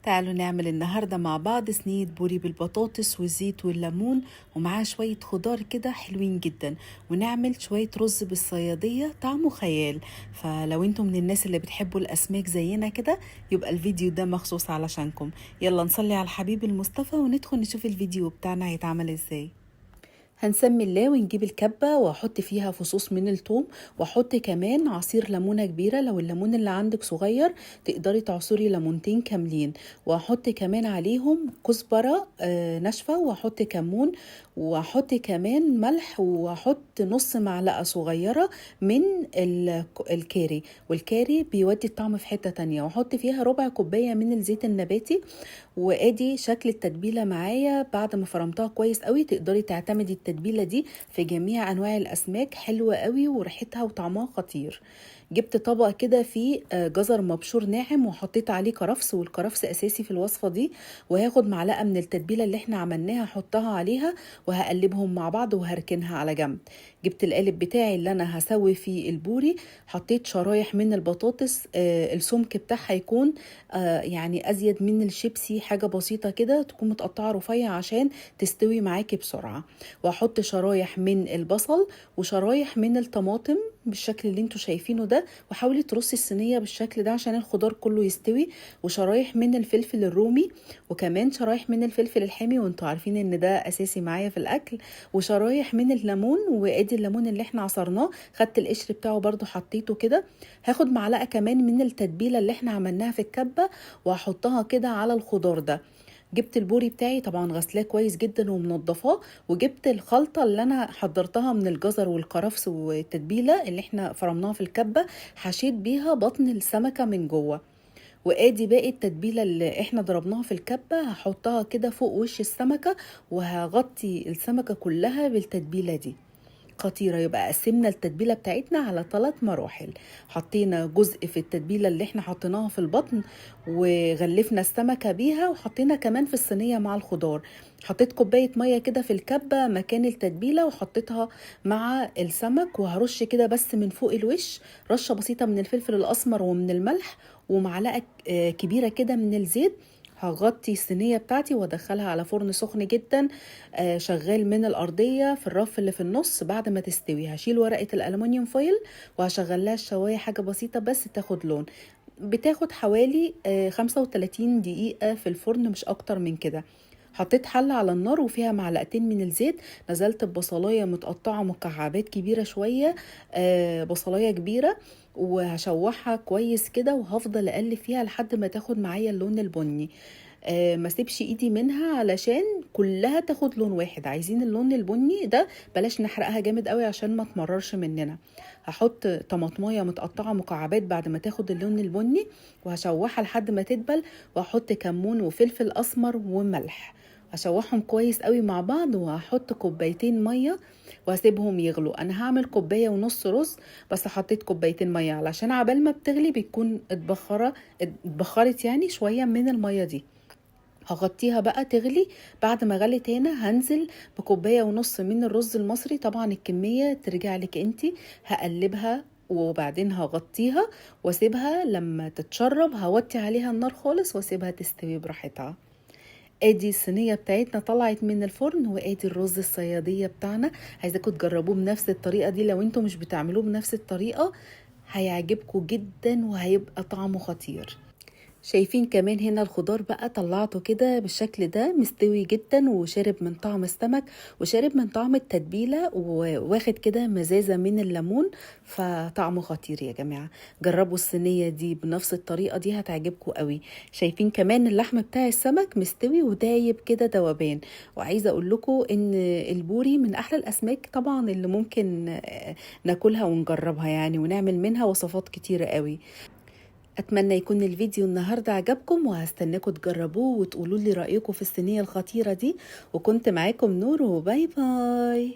تعالوا نعمل النهاردة مع بعض صينية بوري بالبطاطس والزيت والليمون ومعاه شوية خضار كده حلوين جدا، ونعمل شوية رز بالصيادية طعمه خيال. فلو انتم من الناس اللي بتحبوا الأسماك زينا كده يبقى الفيديو ده مخصوص علشانكم. يلا نصلي على الحبيب المصطفى وندخل نشوف الفيديو بتاعنا هيتعمل ازاي. هنسمي الله ونجيب الكبة واحط فيها فصوص من الثوم، واحط كمان عصير ليمونة كبيرة. لو الليمون اللي عندك صغير تقدري تعصري ليمونتين كاملين، واحط كمان عليهم كزبرة ناشفة، واحط كمون، واحط كمان ملح، واحط نص معلقة صغيرة من الكاري، والكاري بيودي الطعم في حتة تانية، واحط فيها ربع كوباية من الزيت النباتي. وادي شكل التتبيله معايا بعد ما فرمتها كويس قوي. تقدري تعتمدي التتبيله دي في جميع انواع الاسماك، حلوه قوي وريحتها وطعمها خطير. جبت طبق كده فيه جزر مبشور ناعم، وحطيت عليه كرفس، والكرفس اساسي في الوصفه دي. وهاخد معلقه من التتبيله اللي احنا عملناها احطها عليها، وهقلبهم مع بعض وهركنها على جنب. جبت القالب بتاعي اللي انا هسوي فيه البوري، حطيت شرايح من البطاطس، السمك بتاعها يكون يعني ازيد من الشيبسي، حاجه بسيطه كده تكون متقطعه رفيع عشان تستوي معاكي بسرعه. واحط شرايح من البصل وشرايح من الطماطم بالشكل اللي انتوا شايفينه ده، وحاولي ترصي الصينيه بالشكل ده عشان الخضار كله يستوي. وشرايح من الفلفل الرومي، وكمان شرايح من الفلفل الحامي، وانتوا عارفين ان ده اساسي معايا في الاكل. وشرايح من الليمون، وادي الليمون اللي احنا عصرناه خدت القشر بتاعه برضو حطيته كده. هاخد معلقه كمان من التتبيله اللي احنا عملناها في الكبه واحطها كده على الخضار ده. جبت البوري بتاعي طبعا غسلاه كويس جدا ومنضفاه، وجبت الخلطه اللي انا حضرتها من الجزر والكرفس والتتبيله اللي احنا فرمناها في الكبه، حشيت بيها بطن السمكه من جوه. وادي باقي التتبيله اللي احنا ضربناها في الكبه هحطها كده فوق وش السمكه، وهغطي السمكه كلها بالتتبيله دي. خطيرة. يبقى قسمنا التتبيلة بتاعتنا على 3 مراحل. حطينا جزء في التتبيلة اللي احنا حطيناها في البطن، وغلفنا السمكة بيها، وحطينا كمان في الصينية مع الخضار. حطيت كوباية مية كده في الكبة مكان التتبيلة، وحطيتها مع السمك، وهرش كده بس من فوق الوش رشة بسيطة من الفلفل الأسمر ومن الملح، ومعلقة كبيرة كده من الزيت. هغطي الصينية بتاعتي وادخلها على فرن سخن جدا، شغال من الأرضية في الرف اللي في النص. بعد ما تستوي هشيل ورقة الألمونيوم فويل وهشغل لها الشواية حاجة بسيطة بس تاخد لون. بتاخد حوالي 35 دقيقة في الفرن، مش أكتر من كده. حطيت حلة على النار وفيها معلقتين من الزيت، نزلت ببصلاية متقطعة مكعبات كبيرة شوية، بصلاية كبيرة، وهشوحها كويس كده، وهفضل اقلب فيها لحد ما تاخد معايا اللون البني. ما سيبش ايدي منها علشان كلها تاخد لون واحد. عايزين اللون البني ده، بلاش نحرقها جامد قوي عشان ما تمررش مننا. هحط طماطمايه متقطعه مكعبات بعد ما تاخد اللون البني، وهشوحها لحد ما تدبل، واحط كمون وفلفل اسمر وملح. هشوحهم كويس قوي مع بعض، وهحط كوبايتين ميه وهسيبهم يغلوا. انا هعمل كوبايه ونص رز، بس حطيت كوبايتين ميه علشان عبال ما بتغلي بتكون اتبخرت يعني شويه من الميه دي. هغطيها بقى تغلي. بعد ما غلت هنا هنزل بكوبايه ونص من الرز المصري، طبعا الكميه ترجع لك انتي. هقلبها وبعدين هغطيها واسيبها لما تتشرب. هوطي عليها النار خالص واسيبها تستوي براحتها. ادي الصينيه بتاعتنا طلعت من الفرن، وادي الرز الصياديه بتاعنا. عايزاكم تجربوه بنفس الطريقه دي. لو انتم مش بتعملوه بنفس الطريقه هيعجبكم جدا وهيبقى طعمه خطير. شايفين كمان هنا الخضار بقى طلعته كده بالشكل ده مستوي جدا، وشارب من طعم السمك وشارب من طعم التتبيلة، وواخد كده مزازة من الليمون. فطعمه خطير يا جماعة. جربوا الصينية دي بنفس الطريقة دي هتعجبكم قوي. شايفين كمان اللحم بتاع السمك مستوي ودايب كده دوبان. وعايزة اقول لكم ان البوري من احلى الاسماك طبعا اللي ممكن ناكلها ونجربها يعني، ونعمل منها وصفات كتيرة قوي. اتمنى يكون الفيديو النهاردة عجبكم، وهستناكم تجربوه وتقولوا لي رأيكم في الصينية الخطيرة دي. وكنت معاكم نور، وباي باي.